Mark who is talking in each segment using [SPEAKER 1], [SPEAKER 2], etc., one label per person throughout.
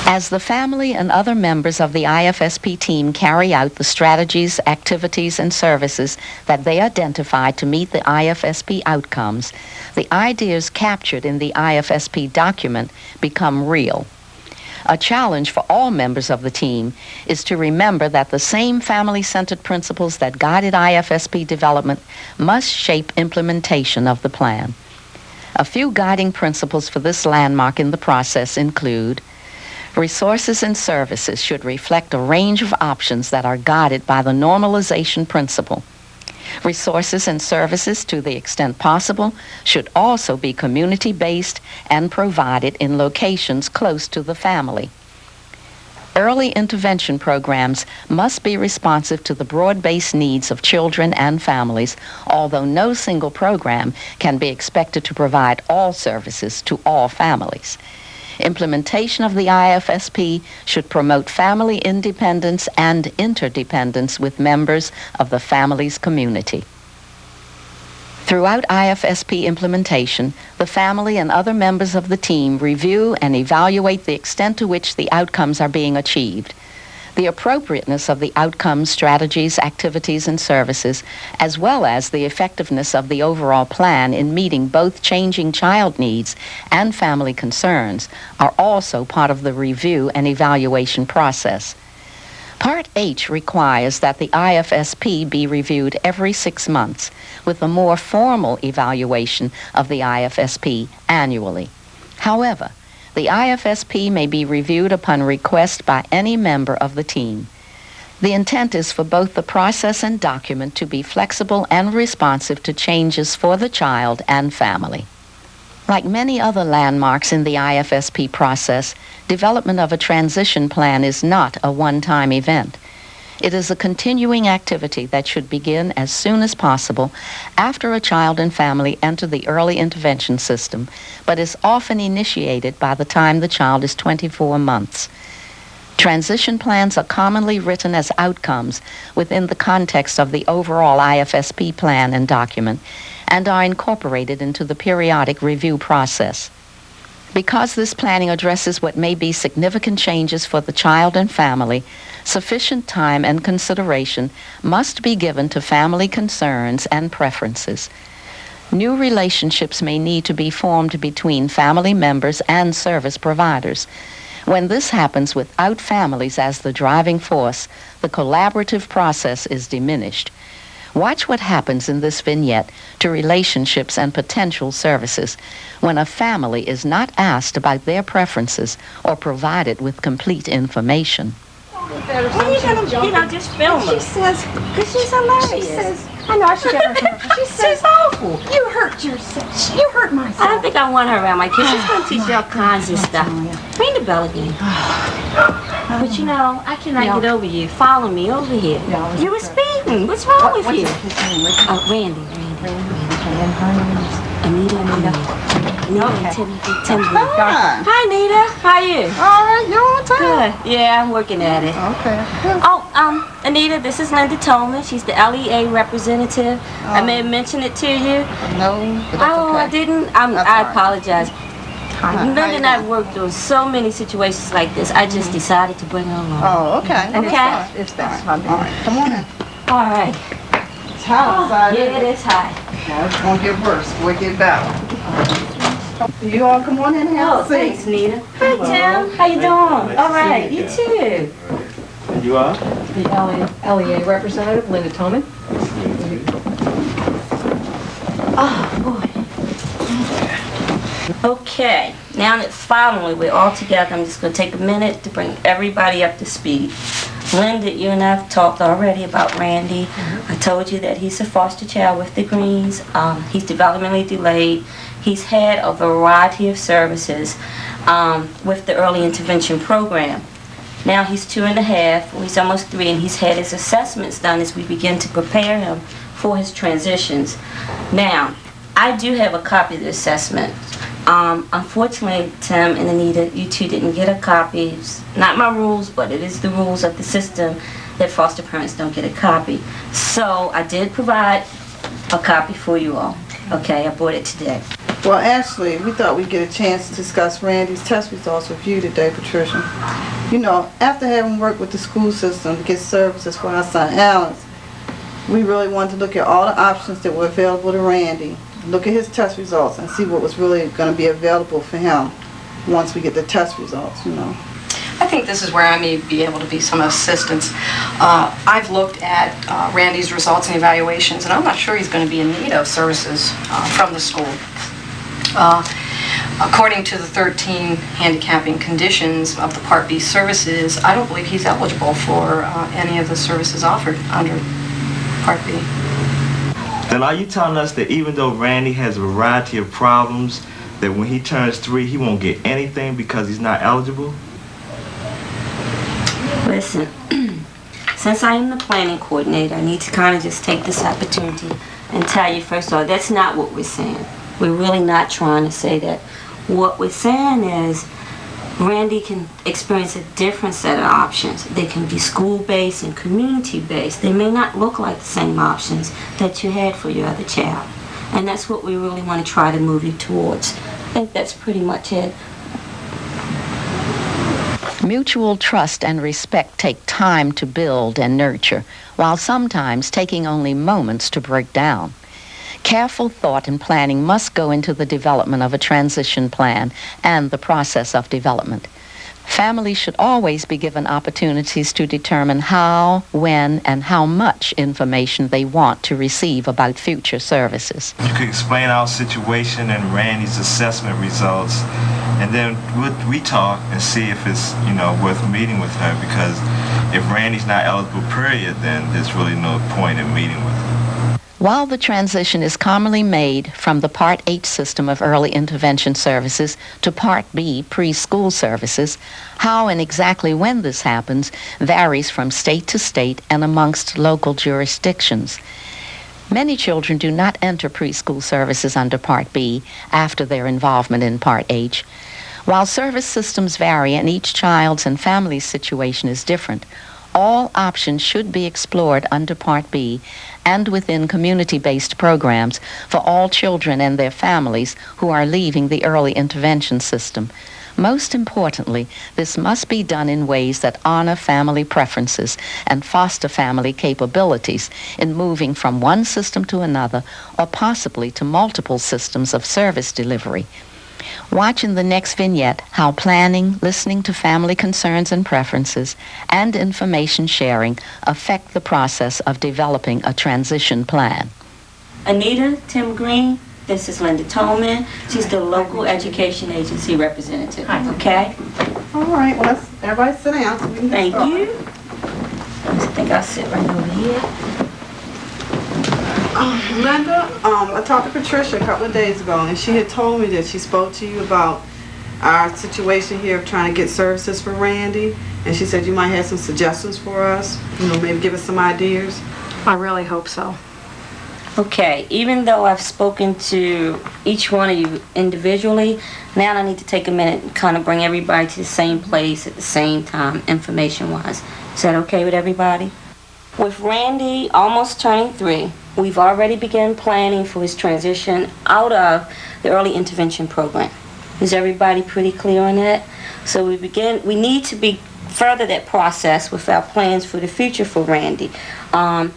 [SPEAKER 1] As the family and other members of the IFSP team carry out the strategies, activities, and services that they identify to meet the IFSP outcomes, the ideas captured in the IFSP document become real. A challenge for all members of the team is to remember that the same family-centered principles that guided IFSP development must shape implementation of the plan. A few guiding principles for this landmark in the process include: resources and services should reflect a range of options that are guided by the normalization principle. Resources and services, to the extent possible, should also be community-based and provided in locations close to the family. Early intervention programs must be responsive to the broad-based needs of children and families, although no single program can be expected to provide all services to all families. Implementation of the IFSP should promote family independence and interdependence with members of the family's community. Throughout IFSP implementation, the family and other members of the team review and evaluate the extent to which the outcomes are being achieved. The appropriateness of the outcomes, strategies, activities, and services, as well as the effectiveness of the overall plan in meeting both changing child needs and family concerns, are also part of the review and evaluation process. Part H requires that the IFSP be reviewed every 6 months, with a more formal evaluation of the IFSP annually. However, the IFSP may be reviewed upon request by any member of the team. The intent is for both the process and document to be flexible and responsive to changes for the child and family. Like many other landmarks in the IFSP process, development of a transition plan is not a one-time event. It is a continuing activity that should begin as soon as possible after a child and family enter the early intervention system, but is often initiated by the time the child is 24 months. Transition plans are commonly written as outcomes within the context of the overall IFSP plan and document, and are incorporated into the periodic review process. Because this planning addresses what may be significant changes for the child and family, sufficient time and consideration must be given to family concerns and preferences. New relationships may need to be formed between family members and service providers. When this happens without families as the driving force, the collaborative process is diminished. Watch what happens in this vignette to relationships and potential services when a family is not asked about their preferences or provided with complete information.
[SPEAKER 2] When are you going to, just film her?
[SPEAKER 3] She says,
[SPEAKER 2] because she's hilarious.
[SPEAKER 3] She says, I know I should get her. She says,
[SPEAKER 2] she's awful.
[SPEAKER 3] You hurt yourself. You hurt myself.
[SPEAKER 2] I don't think I want her around my kids. She's going to teach you all kinds of stuff. Ring the bell again. But you know, I cannot get over you. Follow me over here. You were speeding. What's wrong with you? Oh, Randy.
[SPEAKER 3] And her name is
[SPEAKER 2] Anita.
[SPEAKER 3] Okay.
[SPEAKER 2] Timothy. Hi, Anita. How are you?
[SPEAKER 3] all right, you're on time.
[SPEAKER 2] Good. Yeah, I'm working at it.
[SPEAKER 3] Okay.
[SPEAKER 2] Oh, Anita, this is Linda Tolman. She's the LEA representative. I may have mentioned it to you.
[SPEAKER 3] No, but that's okay.
[SPEAKER 2] I didn't. I apologize. Linda and I worked on so many situations like this. I just decided to bring her along.
[SPEAKER 3] Oh, okay.
[SPEAKER 2] Okay.
[SPEAKER 3] It's that. All right. Come on in.
[SPEAKER 2] All right.
[SPEAKER 3] It's hot outside.
[SPEAKER 2] Yeah, it is hot.
[SPEAKER 3] Well, it's going to get worse before it get better. You all come on in and have a seat.
[SPEAKER 2] Thanks, Nita. Hi, Tim. How you doing? All right. You too.
[SPEAKER 4] And you are?
[SPEAKER 5] The LEA representative, Linda Toman.
[SPEAKER 2] Oh, boy. Okay. Now that finally we're all together, I'm just going to take a minute to bring everybody up to speed. Linda, you and I have talked already about Randy. I told you that he's a foster child with the Greens. He's developmentally delayed. He's had a variety of services with the early intervention program. Now he's 2.5, or he's almost 3, and he's had his assessments done as we begin to prepare him for his transitions. Now, I do have a copy of the assessment. Unfortunately, Tim and Anita, you two didn't get a copy. It's not my rules, but it is the rules of the system that foster parents don't get a copy. So I did provide a copy for you all. Okay, I brought it today.
[SPEAKER 3] Well, actually, we thought we'd get a chance to discuss Randy's test results with you today, Patricia. You know, after having worked with the school system to get services for our son Alex, we really wanted to look at all the options that were available to Randy, look at his test results, and see what was really going to be available for him once we get the test results, you know.
[SPEAKER 5] I think this is where I may be able to be some assistance. I've looked at Randy's results and evaluations, and I'm not sure he's going to be in need of services from the school. According to the 13 handicapping conditions of the Part B services, I don't believe he's eligible for any of the services offered under Part B.
[SPEAKER 4] Then are you telling us that even though Randy has a variety of problems, that when he turns 3, he won't get anything because he's not eligible?
[SPEAKER 2] Listen, since I am the planning coordinator, I need to kind of just take this opportunity and tell you, first of all, that's not what we're saying. We're really not trying to say that. What we're saying is Randy can experience a different set of options. They can be school-based and community-based. They may not look like the same options that you had for your other child. And that's what we really want to try to move you towards. I think that's pretty much it.
[SPEAKER 1] Mutual trust and respect take time to build and nurture, while sometimes taking only moments to break down. Careful thought and planning must go into the development of a transition plan and the process of development. Families should always be given opportunities to determine how, when, and how much information they want to receive about future services.
[SPEAKER 4] You could explain our situation and Randy's assessment results, and then we talk and see if it's, worth meeting with her, because if Randy's not eligible, period, then there's really no point in meeting with her.
[SPEAKER 1] While the transition is commonly made from the Part H system of early intervention services to Part B preschool services, how and exactly when this happens varies from state to state and amongst local jurisdictions. Many children do not enter preschool services under Part B after their involvement in Part H. While service systems vary and each child's and family's situation is different, all options should be explored under Part B and within community-based programs for all children and their families who are leaving the early intervention system. Most importantly, this must be done in ways that honor family preferences and foster family capabilities in moving from one system to another or possibly to multiple systems of service delivery. Watch in the next vignette how planning, listening to family concerns and preferences, and information sharing affect the process of developing a transition plan.
[SPEAKER 2] Anita, Tim Green, this is Linda Tolman. She's the local education agency representative. Okay?
[SPEAKER 3] All right, well, let's everybody sit down so we can get
[SPEAKER 2] Thank
[SPEAKER 3] started.
[SPEAKER 2] you. I think I'll sit right over here.
[SPEAKER 3] Linda, I talked to Patricia a couple of days ago, and she had told me that she spoke to you about our situation here of trying to get services for Randy, and she said you might have some suggestions for us, maybe give us some ideas.
[SPEAKER 5] I really hope so.
[SPEAKER 2] Okay, even though I've spoken to each one of you individually, now I need to take a minute and kind of bring everybody to the same place at the same time, information-wise. Is that okay with everybody? With Randy almost turning 3, we've already begun planning for his transition out of the early intervention program. Is everybody pretty clear on that? So we need to further that process with our plans for the future for Randy. And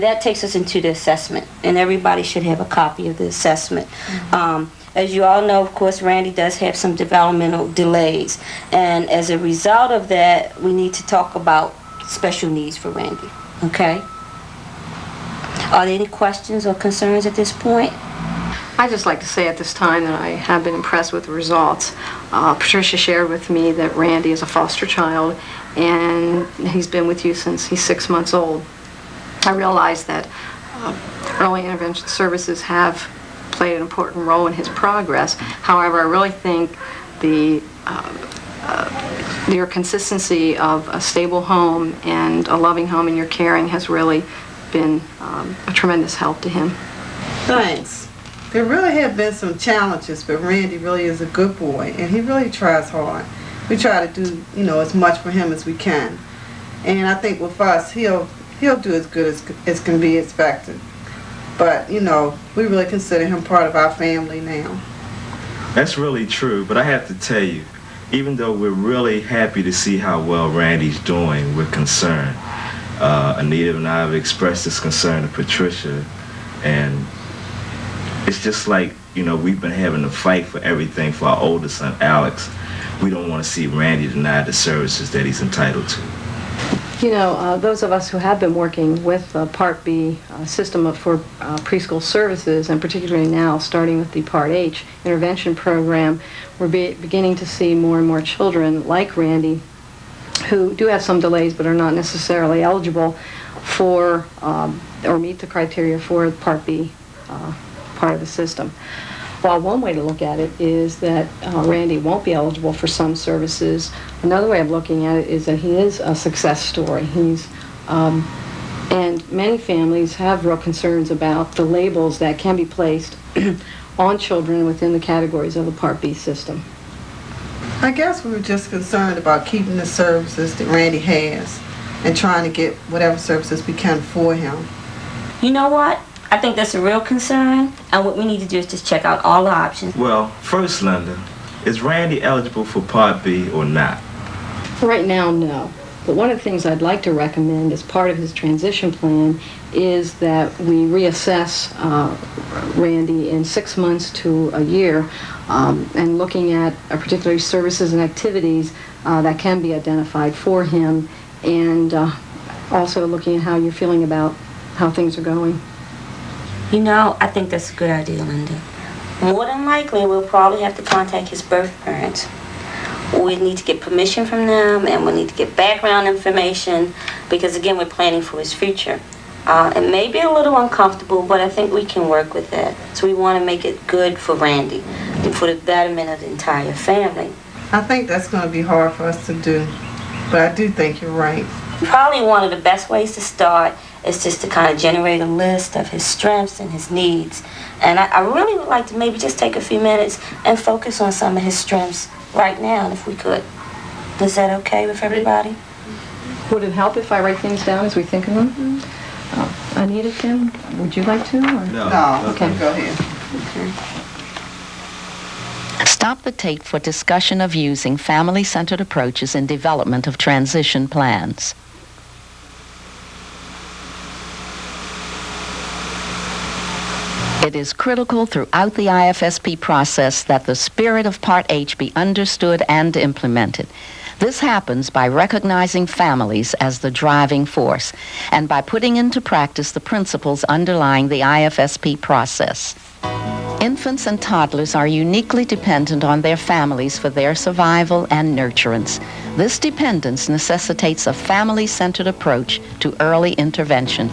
[SPEAKER 2] that takes us into the assessment, and everybody should have a copy of the assessment. As you all know, of course, Randy does have some developmental delays, and as a result of that, we need to talk about special needs for Randy. Okay? Are there any questions or concerns at this point?
[SPEAKER 5] I'd just like to say at this time that I have been impressed with the results. Patricia shared with me that Randy is a foster child, and he's been with you since he's 6 months old. I realize that early intervention services have played an important role in his progress. However, I really think your consistency of a stable home and a loving home in your caring has really been a tremendous help to him.
[SPEAKER 3] Thanks. There really have been some challenges, but Randy really is a good boy, and he really tries hard. We try to do, as much for him as we can. And I think with us, he'll do as good as can be expected. But, we really consider him part of our family now.
[SPEAKER 4] That's really true, but I have to tell you, even though we're really happy to see how well Randy's doing, we're concerned. Anita and I have expressed this concern to Patricia, and it's just like, you know, we've been having to fight for everything for our oldest son, Alex. We don't want to see Randy denied the services that he's entitled to.
[SPEAKER 5] You know, those of us who have been working with the Part B system for preschool services, and particularly now starting with the Part H intervention program, we're beginning to see more and more children like Randy who do have some delays but are not necessarily eligible for or meet the criteria for Part B part of the system. While one way to look at it is that Randy won't be eligible for some services, another way of looking at it is that he is a success story. And many families have real concerns about the labels that can be placed on children within the categories of the Part B system.
[SPEAKER 3] I guess we were just concerned about keeping the services that Randy has and trying to get whatever services we can for him.
[SPEAKER 2] You know what? I think that's a real concern, and what we need to do is just check out all the options.
[SPEAKER 4] Well, first, Linda, is Randy eligible for Part B or not?
[SPEAKER 5] Right now, no. But one of the things I'd like to recommend as part of his transition plan is that we reassess Randy in 6 months to a year and looking at particular services and activities that can be identified for him, and also looking at how you're feeling about how things are going.
[SPEAKER 2] You know, I think that's a good idea, Linda. More than likely, we'll probably have to contact his birth parents. We need to get permission from them, and we'll need to get background information, because again, we're planning for his future. It may be a little uncomfortable, but I think we can work with that. So we want to make it good for Randy and for the betterment of the entire family.
[SPEAKER 3] I think that's going to be hard for us to do, but I do think you're right.
[SPEAKER 2] Probably one of the best ways to start is just to kind of generate a list of his strengths and his needs. And I really would like to maybe just take a few minutes and focus on some of his strengths right now, if we could. Is that okay with everybody?
[SPEAKER 5] Would it help if I write things down as we think of them? Anita, Tim, would you like to? Or?
[SPEAKER 3] No,
[SPEAKER 5] Okay.
[SPEAKER 3] Go ahead.
[SPEAKER 1] Stop the tape for discussion of using family-centered approaches in development of transition plans. It is critical throughout the IFSP process that the spirit of Part H be understood and implemented. This happens by recognizing families as the driving force and by putting into practice the principles underlying the IFSP process. Infants and toddlers are uniquely dependent on their families for their survival and nurturance. This dependence necessitates a family-centered approach to early intervention.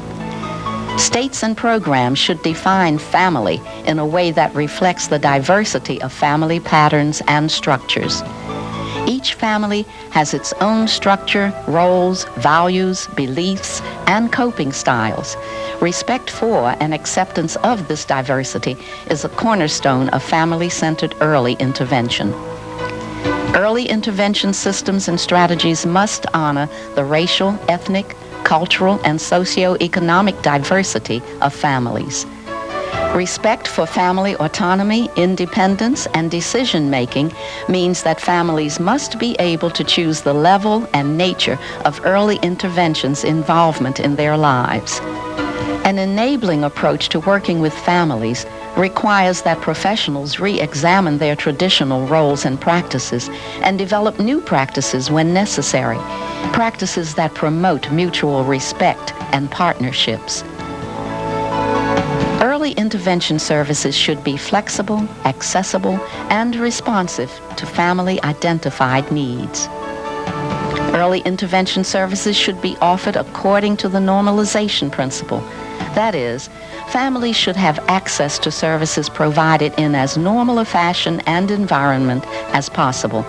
[SPEAKER 1] States and programs should define family in a way that reflects the diversity of family patterns and structures. Each family has its own structure, roles, values, beliefs, and coping styles. Respect for and acceptance of this diversity is a cornerstone of family-centered early intervention. Early intervention systems and strategies must honor the racial, ethnic, cultural, and socio-economic diversity of families. Respect for family autonomy, independence, and decision-making means that families must be able to choose the level and nature of early intervention's involvement in their lives. An enabling approach to working with families requires that professionals re-examine their traditional roles and practices and develop new practices when necessary, practices that promote mutual respect and partnerships. Early intervention services should be flexible, accessible, and responsive to family-identified needs. Early intervention services should be offered according to the normalization principle. That is, families should have access to services provided in as normal a fashion and environment as possible,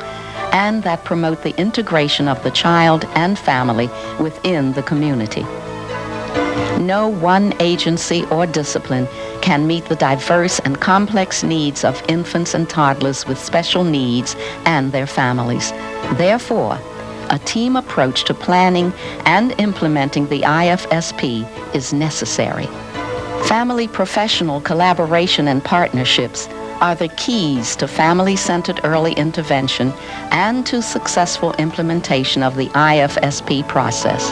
[SPEAKER 1] and that promote the integration of the child and family within the community. No one agency or discipline can meet the diverse and complex needs of infants and toddlers with special needs and their families. Therefore, a team approach to planning and implementing the IFSP is necessary. Family professional collaboration and partnerships are the keys to family-centered early intervention and to successful implementation of the IFSP process.